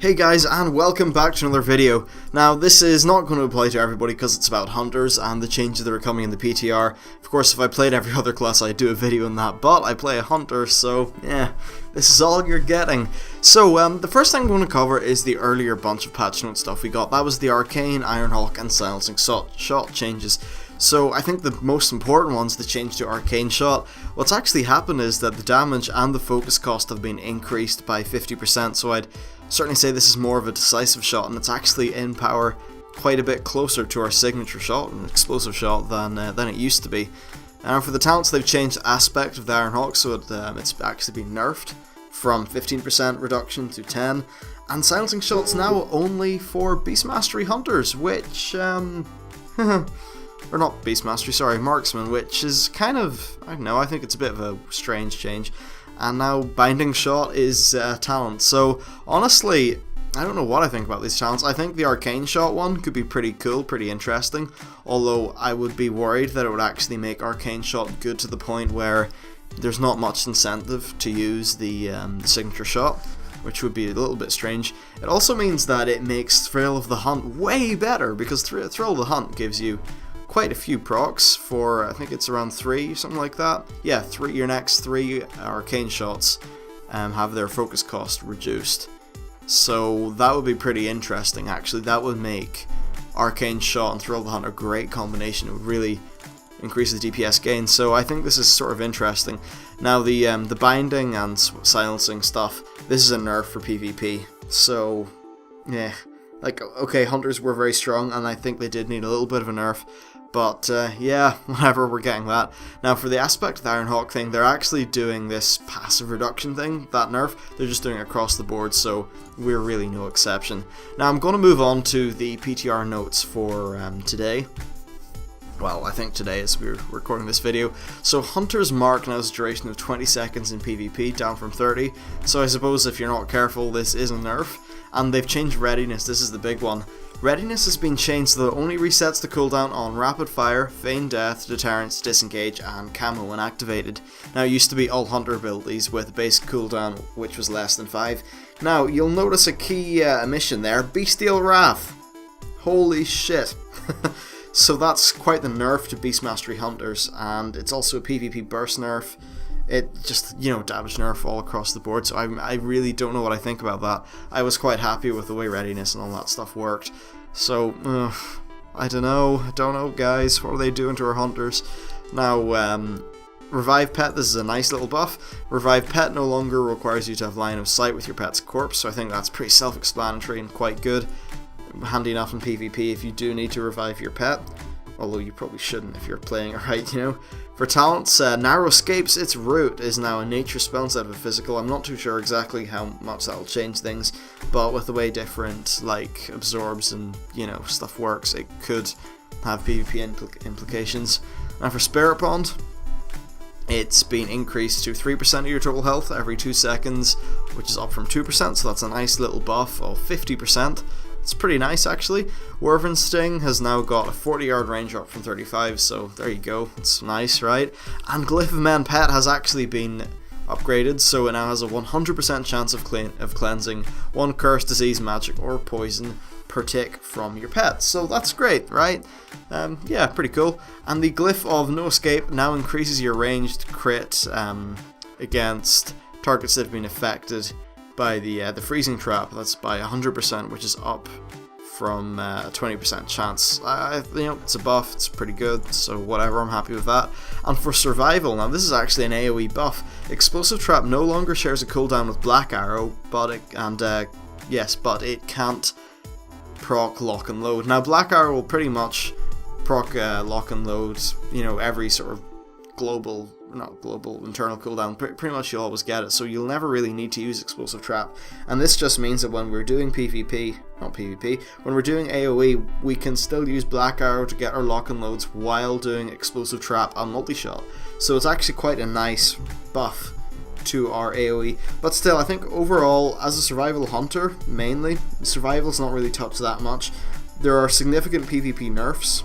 Hey guys, and welcome back to another video. Now this is not going to apply to everybody because it's about hunters and the changes that are coming in the PTR. Of course, if I played every other class I'd do a video on that, but I play a hunter, so yeah, this is all you're getting. So the first thing I'm going to cover is the earlier bunch of patch note stuff we got. That was the Arcane, Ironhawk and Silencing Shot changes. So I think the most important one's the change to Arcane Shot. What's actually happened is that the damage and the focus cost have been increased by 50%, so I'd certainly say this is more of a decisive shot, and it's actually in power quite a bit closer to our signature shot, an explosive shot, than it used to be. And for the talents, they've changed the aspect of the Ironhawk, so it's actually been nerfed from 15% reduction to 10%, and Silencing Shot's now only for Beast Mastery Hunters, which, or not Beast Mastery, sorry, Marksman, which is kind of, I don't know, I think it's a bit of a strange change. And now Binding Shot is talent. So honestly, I don't know what I think about these talents. I think the Arcane Shot one could be pretty cool, pretty interesting, although I would be worried that it would actually make Arcane Shot good to the point where there's not much incentive to use the signature shot, which would be a little bit strange. It also means that it makes Thrill of the Hunt way better, because Thrill of the Hunt gives you quite a few procs for, I think it's around 3, something like that. Yeah, your next 3 arcane shots have their focus cost reduced. So that would be pretty interesting actually. That would make Arcane Shot and Thrill of the Hunt a great combination. It would really increase the DPS gain, so I think this is sort of interesting. Now the binding and silencing stuff, this is a nerf for PvP, so yeah. Like, okay, hunters were very strong, and I think they did need a little bit of a nerf, but yeah, whatever, we're getting that. Now, for the aspect of the Ironhawk thing, they're actually doing this passive reduction thing, that nerf, they're just doing it across the board, so we're really no exception. Now, I'm going to move on to the PTR notes for today. Well, I think today as we're recording this video. So Hunter's Mark now has a duration of 20 seconds in PvP, down from 30, so I suppose if you're not careful, this is a nerf. And they've changed Readiness, this is the big one. Readiness has been changed so that it only resets the cooldown on Rapid Fire, Feign Death, Deterrence, Disengage, and Camo when activated. Now it used to be all Hunter abilities with a basic cooldown which was less than 5. Now you'll notice a key omission there, Bestial Wrath. Holy shit. So that's quite the nerf to Beast Mastery Hunters, and it's also a PvP burst nerf. It just, damage nerf all across the board, so I really don't know what I think about that. I was quite happy with the way Readiness and all that stuff worked. So, I don't know guys, what are they doing to our hunters? Now, Revive Pet, this is a nice little buff. Revive Pet no longer requires you to have line of sight with your pet's corpse, so I think that's pretty self-explanatory and quite good. Handy enough in PvP if you do need to revive your pet, although you probably shouldn't if you're playing it right, For talents, Narrow Escapes, its root is now a nature spell instead of a physical. I'm not too sure exactly how much that will change things, but with the way different, absorbs and, stuff works, it could have PvP implications. Now for Spirit Bond, it's been increased to 3% of your total health every 2 seconds, which is up from 2%, so that's a nice little buff of 50%. It's pretty nice actually. Wyvern Sting has now got a 40-yard range up from 35, so there you go, it's nice, right? And Glyph of Men Pet has actually been upgraded, so it now has a 100% chance of cleansing 1 curse, disease, magic, or poison per tick from your pet. So that's great, right? Yeah, pretty cool. And the Glyph of No Escape now increases your ranged crit against targets that have been affected by the freezing trap. That's by 100%, which is up from a 20% chance. It's a buff, it's pretty good, so whatever, I'm happy with that. And for Survival, now this is actually an AoE buff. Explosive Trap no longer shares a cooldown with Black Arrow, but it can't proc Lock and Load. Now Black Arrow will pretty much proc Lock and Load, every sort of internal cooldown, pretty much you'll always get it, so you'll never really need to use Explosive Trap. And this just means that when we're doing when we're doing AoE, we can still use Black Arrow to get our lock and loads while doing Explosive Trap and Multi-Shot. So it's actually quite a nice buff to our AoE, but still I think overall, as a survival hunter mainly, survival's not really touched that much. There are significant PvP nerfs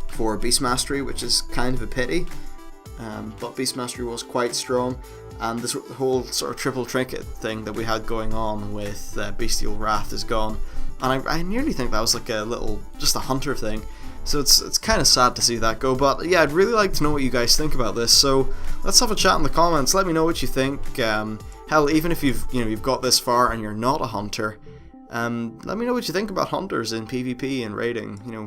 for Beast Mastery, which is kind of a pity. But Beast Mastery was quite strong. and this whole sort of triple trinket thing that we had going on with Bestial Wrath is gone, and I nearly think that was like a little, just a hunter thing, so it's kind of sad to see that go. But yeah, I'd really like to know what you guys think about this, so let's have a chat in the comments. Let me know what you think. Hell, even if you've got this far and you're not a hunter, let me know what you think about hunters in PvP and raiding. You know,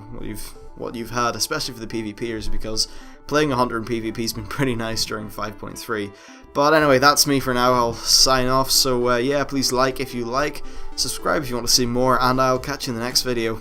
what you've had, especially for the PvPers, because playing a hunter in PvP has been pretty nice during 5.3. But anyway, that's me for now. I'll sign off. So yeah, please like if you like, subscribe if you want to see more, and I'll catch you in the next video.